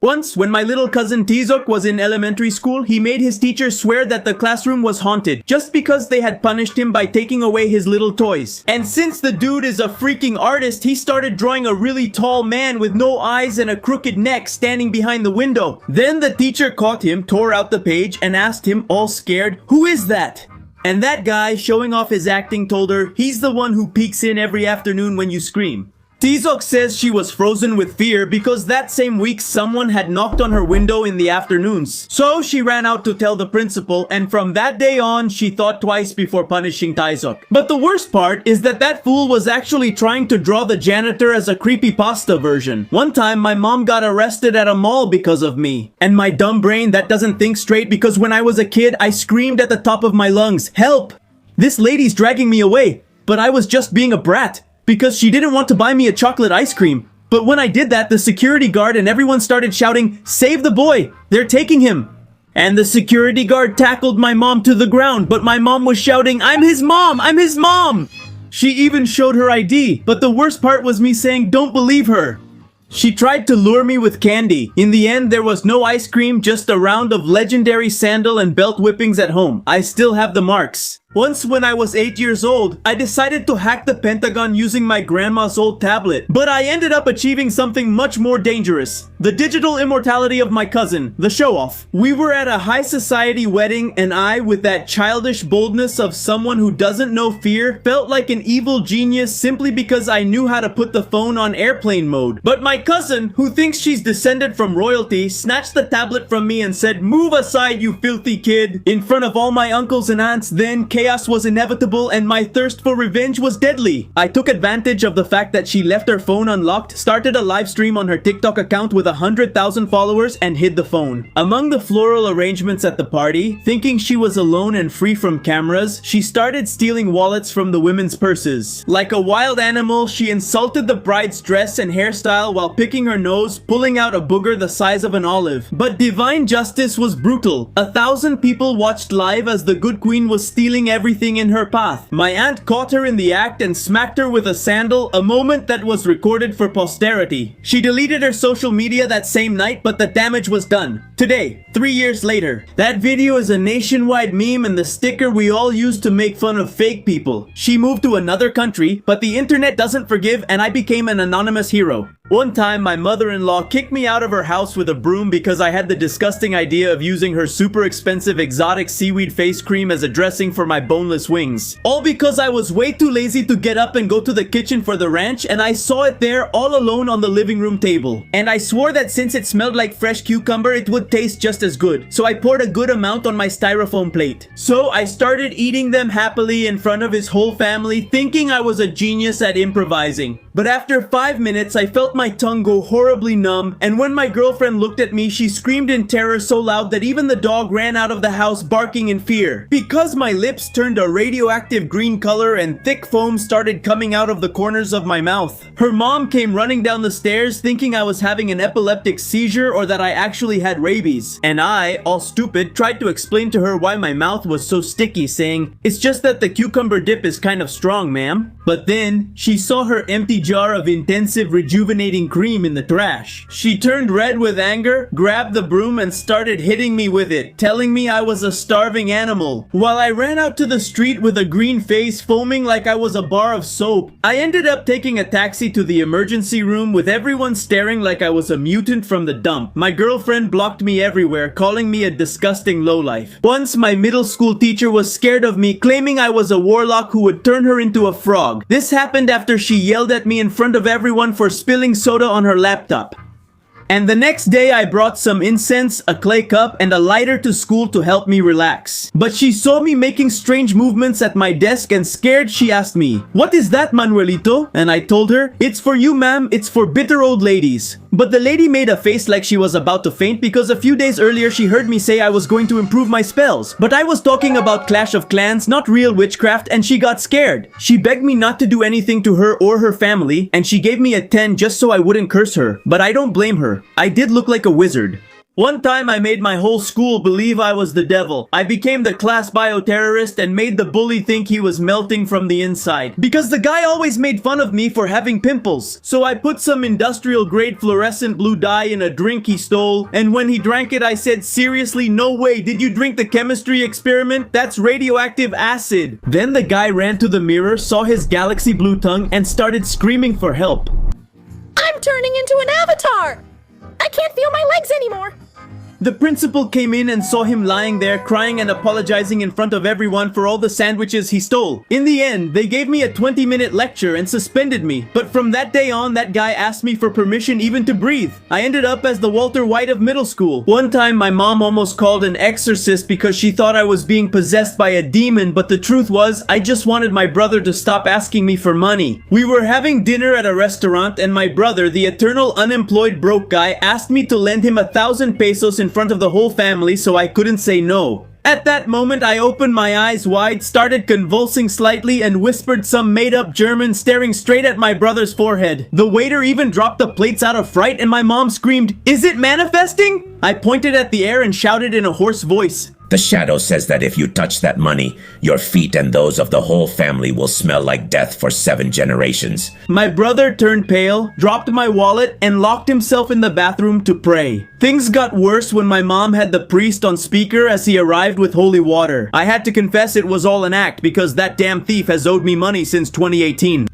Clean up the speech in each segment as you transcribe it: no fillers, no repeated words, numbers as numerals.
Once, when my little cousin Tizoc was in elementary school, he made his teacher swear that the classroom was haunted just because they had punished him by taking away his little toys. And since the dude is a freaking artist, he started drawing a really tall man with no eyes and a crooked neck standing behind the window. Then the teacher caught him, tore out the page, and asked him, all scared, "Who is that?" And that guy, showing off his acting, told her, "He's the one who peeks in every afternoon when you scream." Tizoc says she was frozen with fear because that same week someone had knocked on her window in the afternoons. So she ran out to tell the principal, and from that day on, she thought twice before punishing Tizoc. But the worst part is that that fool was actually trying to draw the janitor as a creepypasta version. One time, my mom got arrested at a mall because of me. And my dumb brain that doesn't think straight, because when I was a kid, I screamed at the top of my lungs, "Help! This lady's dragging me away!" But I was just being a brat, because she didn't want to buy me a chocolate ice cream. But when I did that, the security guard and everyone started shouting, "Save the boy! They're taking him!" And the security guard tackled my mom to the ground, but my mom was shouting, "I'm his mom! I'm his mom!" She even showed her ID, but the worst part was me saying, "Don't believe her." She tried to lure me with candy. In the end, there was no ice cream, just a round of legendary sandal and belt whippings at home. I still have the marks. Once when I was 8 years old, I decided to hack the Pentagon using my grandma's old tablet. But I ended up achieving something much more dangerous. The digital immortality of my cousin, the show-off. We were at a high society wedding, and I, with that childish boldness of someone who doesn't know fear, felt like an evil genius simply because I knew how to put the phone on airplane mode. But my cousin, who thinks she's descended from royalty, snatched the tablet from me and said, "Move aside, you filthy kid," in front of all my uncles and aunts. Then chaos was inevitable and my thirst for revenge was deadly. I took advantage of the fact that she left her phone unlocked, started a live stream on her TikTok account with 100,000 followers, and hid the phone. Among the floral arrangements at the party, thinking she was alone and free from cameras, she started stealing wallets from the women's purses. Like a wild animal, she insulted the bride's dress and hairstyle while picking her nose, pulling out a booger the size of an olive. But divine justice was brutal. 1,000 people watched live as the good queen was stealing everything in her path. My aunt caught her in the act and smacked her with a sandal, a moment that was recorded for posterity. She deleted her social media that same night, but the damage was done. Today, 3 years later, that video is a nationwide meme and the sticker we all use to make fun of fake people. She moved to another country, but the internet doesn't forgive, and I became an anonymous hero. One time, my mother-in-law kicked me out of her house with a broom because I had the disgusting idea of using her super expensive exotic seaweed face cream as a dressing for my boneless wings. All because I was way too lazy to get up and go to the kitchen for the ranch, and I saw it there all alone on the living room table. And I swore that since it smelled like fresh cucumber, it would taste just as good. So I poured a good amount on my styrofoam plate. So I started eating them happily in front of his whole family, thinking I was a genius at improvising. But after 5 minutes, I felt my tongue go horribly numb, and when my girlfriend looked at me, she screamed in terror so loud that even the dog ran out of the house barking in fear. Because my lips turned a radioactive green color and thick foam started coming out of the corners of my mouth. Her mom came running down the stairs thinking I was having an epileptic seizure or that I actually had rabies. And I, all stupid, tried to explain to her why my mouth was so sticky, saying, "It's just that the cucumber dip is kind of strong, ma'am." But then, she saw her empty jar of intensive rejuvenating cream in the trash. She turned red with anger, grabbed the broom and started hitting me with it, telling me I was a starving animal. While I ran out to the street with a green face, foaming like I was a bar of soap. I ended up taking a taxi to the emergency room with everyone staring like I was a mutant from the dump. My girlfriend blocked me everywhere, calling me a disgusting lowlife. Once, my middle school teacher was scared of me, claiming I was a warlock who would turn her into a frog. This happened after she yelled at me in front of everyone for spilling soda on her laptop. And the next day I brought some incense, a clay cup, and a lighter to school to help me relax. But she saw me making strange movements at my desk and scared she asked me, "What is that, Manuelito?" And I told her, "It's for you, ma'am, it's for bitter old ladies." But the lady made a face like she was about to faint because a few days earlier she heard me say I was going to improve my spells. But I was talking about Clash of Clans, not real witchcraft, and she got scared. She begged me not to do anything to her or her family, and she gave me a 10 just so I wouldn't curse her. But I don't blame her. I did look like a wizard. One time I made my whole school believe I was the devil. I became the class bioterrorist and made the bully think he was melting from the inside. Because the guy always made fun of me for having pimples. So I put some industrial grade fluorescent blue dye in a drink he stole, and when he drank it I said, seriously, no way, did you drink the chemistry experiment? That's radioactive acid. Then the guy ran to the mirror, saw his galaxy blue tongue, and started screaming for help. I'm turning into an avatar! I can't feel my legs anymore! The principal came in and saw him lying there crying and apologizing in front of everyone for all the sandwiches he stole. In the end, they gave me a 20-minute lecture and suspended me. But from that day on, that guy asked me for permission even to breathe. I ended up as the Walter White of middle school. One time, my mom almost called an exorcist because she thought I was being possessed by a demon, but the truth was, I just wanted my brother to stop asking me for money. We were having dinner at a restaurant and my brother, the eternal unemployed broke guy, asked me to lend him 1,000 pesos in front of the whole family, so I couldn't say no. At that moment, I opened my eyes wide, started convulsing slightly, and whispered some made-up German, staring straight at my brother's forehead. The waiter even dropped the plates out of fright, and my mom screamed, "Is it manifesting?" I pointed at the air and shouted in a hoarse voice, "The shadow says that if you touch that money, your feet and those of the whole family will smell like death for 7 generations. My brother turned pale, dropped my wallet, and locked himself in the bathroom to pray. Things got worse when my mom had the priest on speaker as he arrived with holy water. I had to confess it was all an act because that damn thief has owed me money since 2018.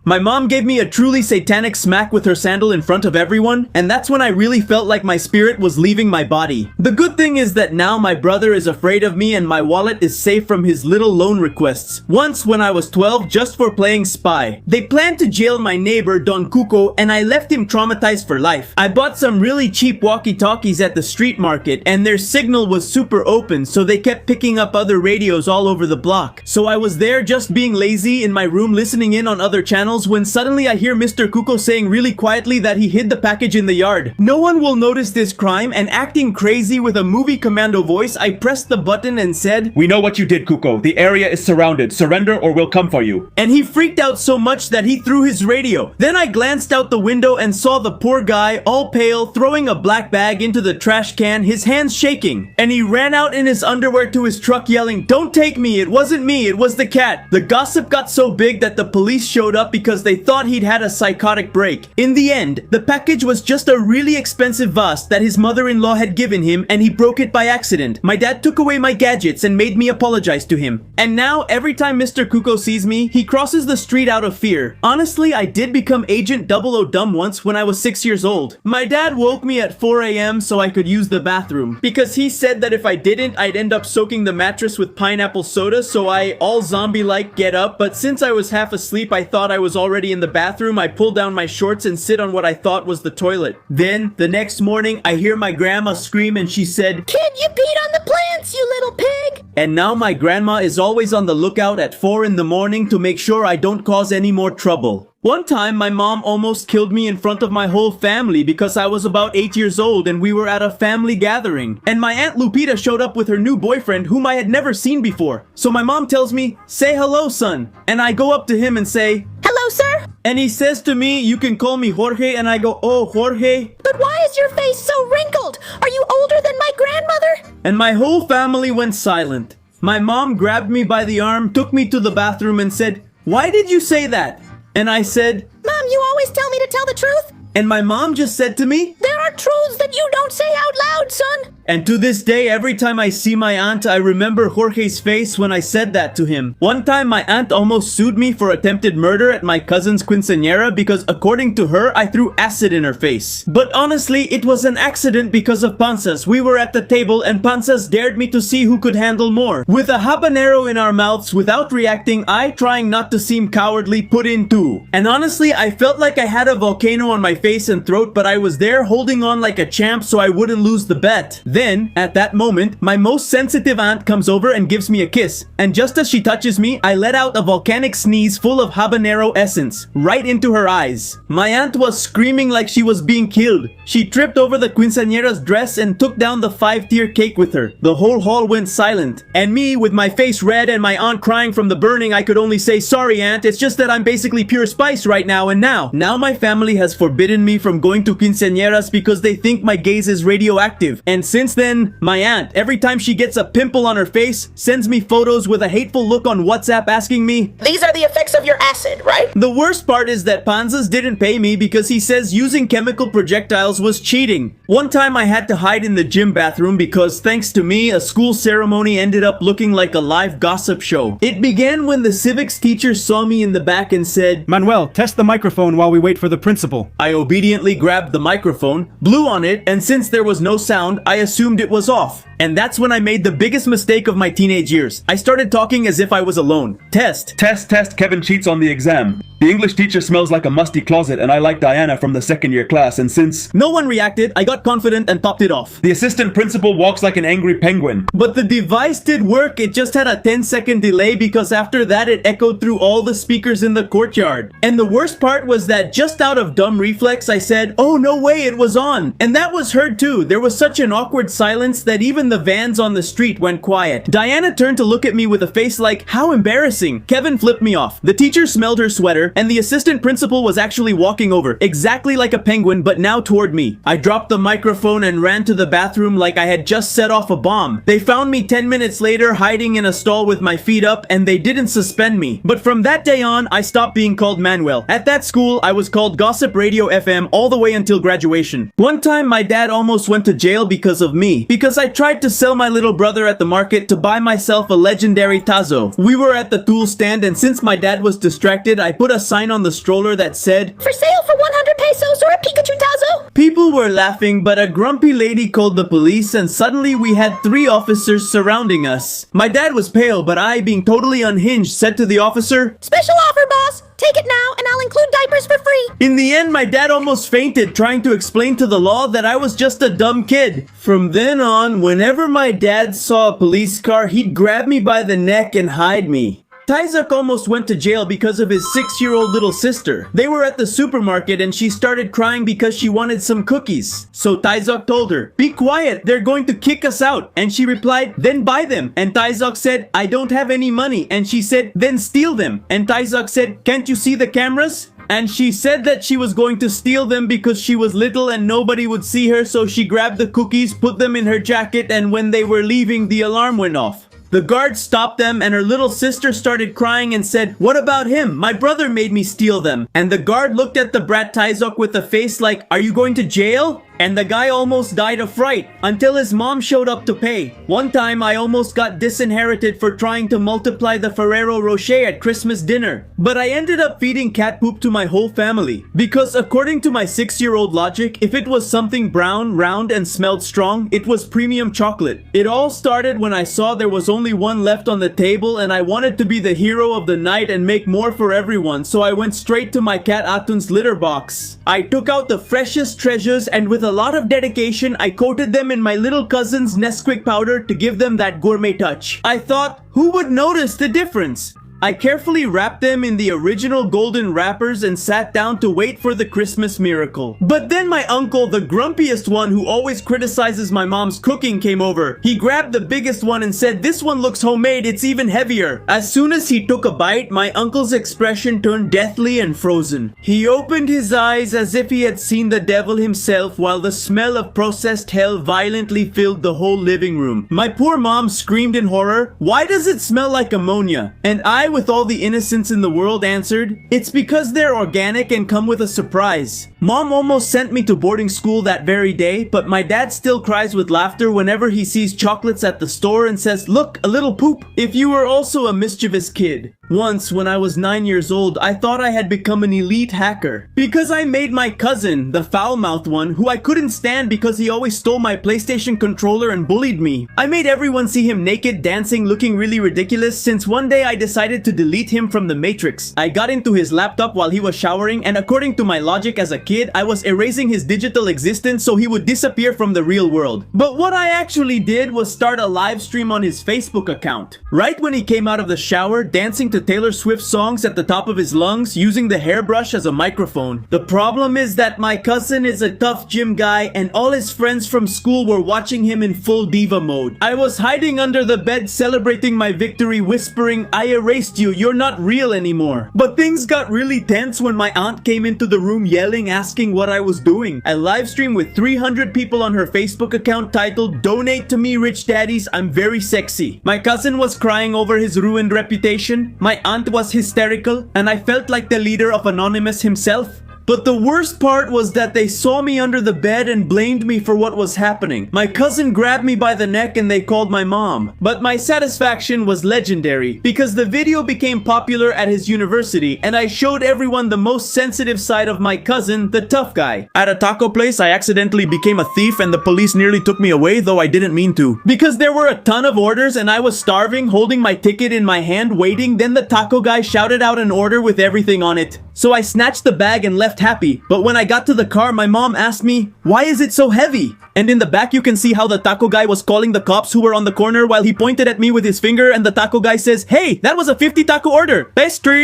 My mom gave me a truly satanic smack with her sandal in front of everyone, and that's when I really felt like my spirit was leaving my body. The good thing is that now my brother is afraid of me and my wallet is safe from his little loan requests. Once when I was 12, just for playing spy, they planned to jail my neighbor Don Cuco and I left him traumatized for life. I bought some really cheap walkie-talkies at the street market and their signal was super open, so they kept picking up other radios all over the block. So I was there just being lazy in my room listening in on other channels when suddenly I hear Mr. Cuco saying really quietly that he hid the package in the yard. No one will notice this crime, and acting crazy with a movie commando voice, I pressed the button and said, "We know what you did, Cuco. The area is surrounded. Surrender or we'll come for you." And he freaked out so much that he threw his radio. Then I glanced out the window and saw the poor guy, all pale, throwing a black bag into the trash can, his hands shaking. And he ran out in his underwear to his truck yelling, "Don't take me, it wasn't me, it was the cat." The gossip got so big that the police showed up because they thought he'd had a psychotic break. In the end, the package was just a really expensive vase that his mother-in-law had given him and he broke it by accident. My dad took away my gadgets and made me apologize to him. And now, every time Mr. Cuco sees me, he crosses the street out of fear. Honestly, I did become Agent 00 Dumb once when I was 6 years old. My dad woke me at 4 a.m. so I could use the bathroom. Because he said that if I didn't, I'd end up soaking the mattress with pineapple soda, so I, all zombie-like, get up. But since I was half asleep, I thought I was already in the bathroom. I pull down my shorts and sit on what I thought was the toilet. Then, the next morning, I hear my grandma scream and she said, "Kid, you peed on the plants, you little pig!" And now my grandma is always on the lookout at 4 in the morning to make sure I don't cause any more trouble. One time, my mom almost killed me in front of my whole family because I was about 8 years old and we were at a family gathering. And my Aunt Lupita showed up with her new boyfriend whom I had never seen before. So my mom tells me, "Say hello, son." And I go up to him and say, "Hello, sir." and he says to me, "You can call me Jorge," and I go, "Oh, Jorge." But why is your face so wrinkled? Are you older than my grandmother? And my whole family went silent. My mom grabbed me by the arm, took me to the bathroom and said, "Why did you say that?" And I said, Mom, you always tell me to tell the truth. and my mom just said to me, There are truths that you don't say out loud, son. and to this day, every time I see my aunt, I remember Jorge's face when I said that to him. One time, my aunt almost sued me for attempted murder at my cousin's quinceañera because according to her, I threw acid in her face. But honestly, it was an accident because of Panzas. We were at the table and Panzas dared me to see who could handle more. With a habanero in our mouths, without reacting, I, trying not to seem cowardly, put in 2. And honestly, I felt like I had a volcano on my face and throat, but I was there holding on like a champ so I wouldn't lose the bet. Then, at that moment, my most sensitive aunt comes over and gives me a kiss. And just as she touches me, I let out a volcanic sneeze full of habanero essence, right into her eyes. My aunt was screaming like she was being killed. She tripped over the quinceañera's dress and took down the 5-tier cake with her. The whole hall went silent. And me, with my face red and my aunt crying from the burning, I could only say, "Sorry, aunt, it's just that I'm basically pure spice right now." And now my family has forbidden me from going to quinceañeras because they think my gaze is radioactive. And since then, my aunt, every time she gets a pimple on her face, sends me photos with a hateful look on WhatsApp asking me, These are the effects of your acid, right? The worst part is that Panzas didn't pay me because he says using chemical projectiles was cheating. One time I had to hide in the gym bathroom because, thanks to me, a school ceremony ended up looking like a live gossip show. It began when the civics teacher saw me in the back and said, "Manuel, test the microphone while we wait for the principal." I obediently grabbed the microphone, blew on it, and since there was no sound, I assumed it was off. And that's when I made the biggest mistake of my teenage years. I started talking as if I was alone. Test. Test, Kevin cheats on the exam. The English teacher smells like a musty closet and I like Diana from the 2nd year class, and since No one reacted, I got confident and popped it off. the assistant principal walks like an angry penguin. But the device did work, it just had a 10-second delay because after that it echoed through all the speakers in the courtyard. And the worst part was that just out of dumb reflex I said, "Oh no way, it was on." And that was heard too. There was such an awkward silence that even the vans on the street went quiet. Diana turned to look at me with a face like, "How embarrassing." Kevin flipped me off. The teacher smelled her sweater and the assistant principal was actually walking over, exactly like a penguin but now toward me. I dropped the microphone and ran to the bathroom like I had just set off a bomb. They found me 10 minutes later hiding in a stall with my feet up and they didn't suspend me. But from that day on, I stopped being called Manuel. At that school, I was called Gossip Radio FM all the way until graduation. One time, my dad almost went to jail because of me, because I tried to sell my little brother at the market to buy myself a legendary Tizoc. We were at the tool stand and since my dad was distracted, I put a sign on the stroller that said, For sale for 100 pesos or a Pikachu Tazo? People were laughing, but a grumpy lady called the police and suddenly we had 3 officers surrounding us. My dad was pale, but I, being totally unhinged, said to the officer, Special offer, boss. Take it now and I'll include diapers for free. In the end, my dad almost fainted trying to explain to the law that I was just a dumb kid. From then on, whenever my dad saw a police car, he'd grab me by the neck and hide me. Tizoc almost went to jail because of his 6-year-old little sister. They were at the supermarket and she started crying because she wanted some cookies. So Tizoc told her, "Be quiet, they're going to kick us out." And she replied, "Then buy them." And Tizoc said, "I don't have any money." And she said, "Then steal them." And Tizoc said, "Can't you see the cameras?" And she said that she was going to steal them because she was little and nobody would see her, so she grabbed the cookies, put them in her jacket, and when they were leaving, the alarm went off. The guard stopped them and her little sister started crying and said, "What about him? My brother made me steal them." And the guard looked at the brat Tizoc with a face like, "Are you going to jail?" And the guy almost died of fright until his mom showed up to pay. One time I almost got disinherited for trying to multiply the Ferrero Rocher at Christmas dinner. But I ended up feeding cat poop to my whole family. Because according to my 6-year-old logic, if it was something brown, round, and smelled strong, it was premium chocolate. It all started when I saw there was only one left on the table and I wanted to be the hero of the night and make more for everyone, so I went straight to my cat Atun's litter box. I took out the freshest treasures and with a lot of dedication, I coated them in my little cousin's Nesquik powder to give them that gourmet touch. I thought, who would notice the difference? I carefully wrapped them in the original golden wrappers and sat down to wait for the Christmas miracle. But then my uncle, the grumpiest one who always criticizes my mom's cooking, came over. He grabbed the biggest one and said, "This one looks homemade, it's even heavier." As soon as he took a bite, my uncle's expression turned deathly and frozen. He opened his eyes as if he had seen the devil himself while the smell of processed hell violently filled the whole living room. My poor mom screamed in horror, "Why does it smell like ammonia?" And I, with all the innocence in the world, answered, "It's because they're organic and come with a surprise." Mom almost sent me to boarding school that very day, but my dad still cries with laughter whenever he sees chocolates at the store and says, "Look, a little poop." If you were also a mischievous kid, Once, when I was 9 years old, I thought I had become an elite hacker. Because I made my cousin, the foul-mouthed one, who I couldn't stand because he always stole my PlayStation controller and bullied me. I made everyone see him naked, dancing, looking really ridiculous, since one day I decided to delete him from the Matrix. I got into his laptop while he was showering, and according to my logic as a kid, I was erasing his digital existence so he would disappear from the real world. But what I actually did was start a live stream on his Facebook account. Right when he came out of the shower, dancing to Taylor Swift songs at the top of his lungs, using the hairbrush as a microphone. The problem is that my cousin is a tough gym guy and all his friends from school were watching him in full diva mode. I was hiding under the bed celebrating my victory, whispering, "I erased you, you're not real anymore." But things got really tense when my aunt came into the room yelling, asking what I was doing. I live streamed with 300 people on her Facebook account titled, "Donate to me, rich daddies, I'm very sexy." My cousin was crying over his ruined reputation. My aunt was hysterical, and I felt like the leader of Anonymous himself. But the worst part was that they saw me under the bed and blamed me for what was happening. My cousin grabbed me by the neck and they called my mom. But my satisfaction was legendary because the video became popular at his university and I showed everyone the most sensitive side of my cousin, the tough guy. At a taco place, I accidentally became a thief and the police nearly took me away, though I didn't mean to. Because there were a ton of orders and I was starving, holding my ticket in my hand, waiting. Then the taco guy shouted out an order with everything on it. So I snatched the bag and left happy. But when I got to the car, my mom asked me, "Why is it so heavy?" And in the back, you can see how the taco guy was calling the cops who were on the corner while he pointed at me with his finger, and the taco guy says, "Hey, that was a 50 taco order. Pastry!"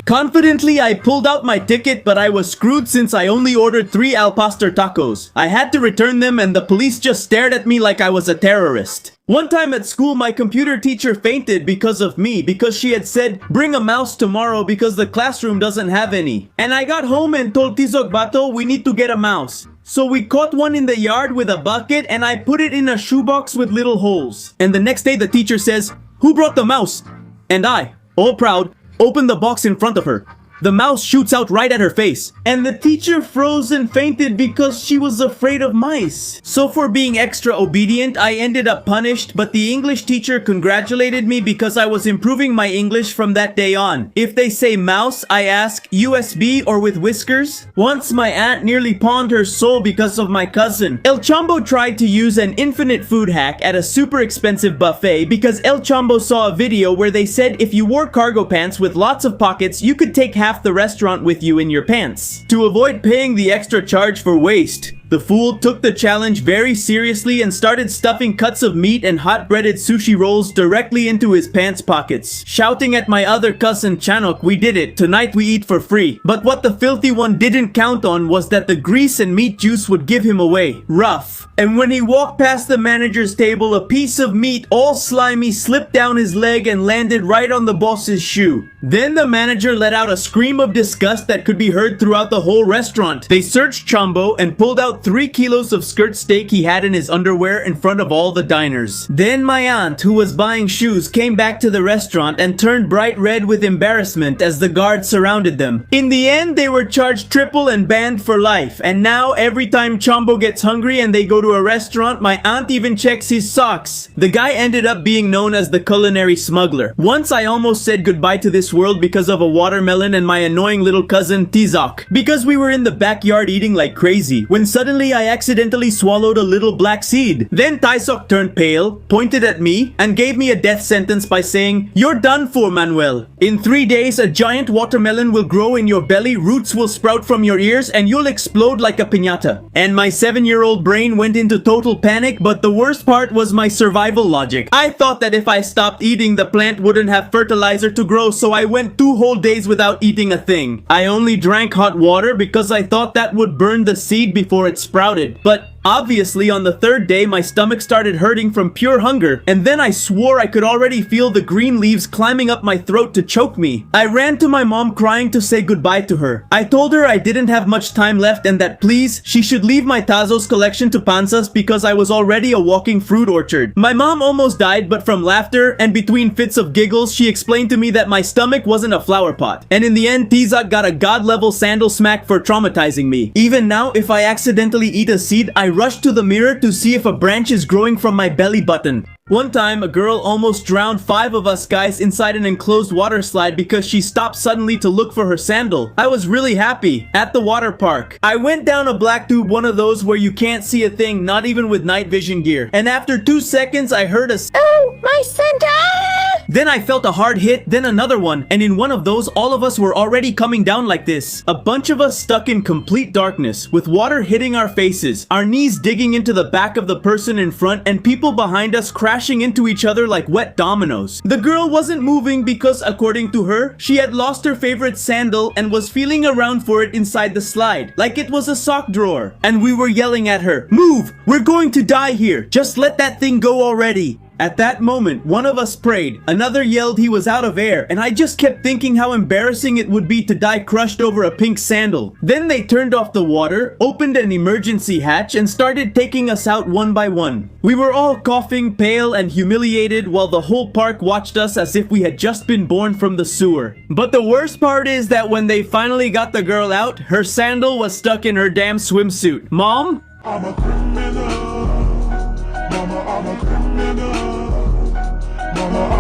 Confidently, I pulled out my ticket, but I was screwed since I only ordered 3 al pastor tacos. I had to return them and the police just stared at me like I was a terrorist. One time at school, my computer teacher fainted because of me, because she had said, "Bring a mouse tomorrow because the classroom doesn't have any." And I got home and told Tizoc, "Bato, we need to get a mouse." So we caught one in the yard with a bucket and I put it in a shoebox with little holes. And the next day the teacher says, "Who brought the mouse?" And I, all proud, opened the box in front of her. The mouse shoots out right at her face. And the teacher froze and fainted because she was afraid of mice. So for being extra obedient, I ended up punished, but the English teacher congratulated me because I was improving my English from that day on. If they say mouse, I ask USB or with whiskers. Once my aunt nearly pawned her soul because of my cousin. El Chombo tried to use an infinite food hack at a super expensive buffet because El Chombo saw a video where they said if you wore cargo pants with lots of pockets, you could take half the restaurant with you in your pants. To avoid paying the extra charge for waste, the fool took the challenge very seriously and started stuffing cuts of meat and hot breaded sushi rolls directly into his pants pockets. Shouting at my other cousin Chanok, "We did it, tonight we eat for free." But what the filthy one didn't count on was that the grease and meat juice would give him away. Rough. And when he walked past the manager's table, a piece of meat all slimy slipped down his leg and landed right on the boss's shoe. Then the manager let out a scream of disgust that could be heard throughout the whole restaurant. They searched Chombo and pulled out 3 kilos of skirt steak he had in his underwear in front of all the diners. Then my aunt, who was buying shoes, came back to the restaurant and turned bright red with embarrassment as the guards surrounded them. In the end, they were charged triple and banned for life. And now, every time Chombo gets hungry and they go to a restaurant, my aunt even checks his socks. The guy ended up being known as the culinary smuggler. Once I almost said goodbye to this world because of a watermelon and my annoying little cousin Tizoc. Because we were in the backyard eating like crazy, when suddenly I accidentally swallowed a little black seed. Then Tizoc turned pale, pointed at me, and gave me a death sentence by saying, "You're done for, Manuel. In 3 days, a giant watermelon will grow in your belly, roots will sprout from your ears, and you'll explode like a piñata." And my 7-year-old brain went into total panic, but the worst part was my survival logic. I thought that if I stopped eating, the plant wouldn't have fertilizer to grow, so I went 2 whole days without eating a thing. I only drank hot water because I thought that would burn the seed before it sprouted. But obviously, on the 3rd day, my stomach started hurting from pure hunger, and then I swore I could already feel the green leaves climbing up my throat to choke me. I ran to my mom crying to say goodbye to her. I told her I didn't have much time left and that please, she should leave my Tazos collection to Panzas because I was already a walking fruit orchard. My mom almost died, but from laughter and between fits of giggles, she explained to me that my stomach wasn't a flower pot. And in the end, Tizoc got a god-level sandal smack for traumatizing me. Even now, if I accidentally eat a seed, I rush to the mirror to see if a branch is growing from my belly button. One time, a girl almost drowned 5 of us guys inside an enclosed water slide because she stopped suddenly to look for her sandal. I was really happy. At the water park, I went down a black tube, one of those where you can't see a thing, not even with night vision gear. And after 2 seconds, I heard a Oh, my sandal! Then I felt a hard hit, then another one, and in one of those, all of us were already coming down like this. A bunch of us stuck in complete darkness, with water hitting our faces, our knees digging into the back of the person in front, and people behind us crashing into each other like wet dominoes. The girl wasn't moving because, according to her, she had lost her favorite sandal and was feeling around for it inside the slide, like it was a sock drawer. And we were yelling at her, "Move! We're going to die here! Just let that thing go already!" At that moment, one of us prayed, another yelled he was out of air, and I just kept thinking how embarrassing it would be to die crushed over a pink sandal. Then they turned off the water, opened an emergency hatch, and started taking us out one by one. We were all coughing, pale, and humiliated while the whole park watched us as if we had just been born from the sewer. But the worst part is that when they finally got the girl out, her sandal was stuck in her damn swimsuit. Mom? I'm a criminal. Mama, I'm a criminal. Mama,